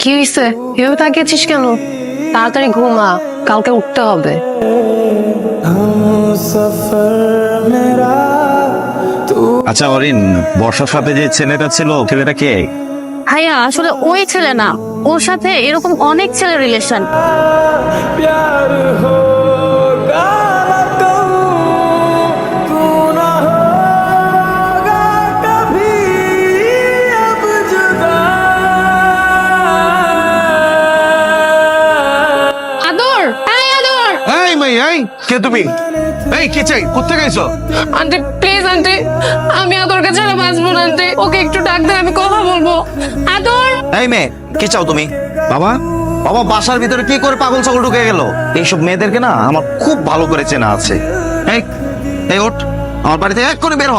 কি হয়েছে? এভাবে তাকিয়েছিস কেন? তাড়াতাড়ি ঘুমা, কালকে উঠতে হবে। আচ্ছা অরিন, বর্ষার সাথে যে ছেলেটা ছিল, ছেলেটা কে? ভাইয়া আসলে ওই ছেলে না, ওর সাথে এরকম অনেক ছেলে রিলেশন। আদর, এই আদর। এই মেয়ে, এই কে তুমি? এই কি চাই? কোত্থেকে আইছো? আন্টি প্লিজ আন্টি, আমি আদরকে ছাড়া বাঁচবো না আন্টি, ওকে একটু ডাক দেন, আমি কথা বলবো। আদর। এই মেয়ে, কি চাও তুমি? বাবা, বাবা বাসার ভিতরে কি করে পাগল ছাগল ঢুকে গেল? এইসব মেয়েদেরকে না আমার খুব ভালো করে চেনা আছে। এই এই ওঠ, আমার বাড়িতে এক করে বের হ।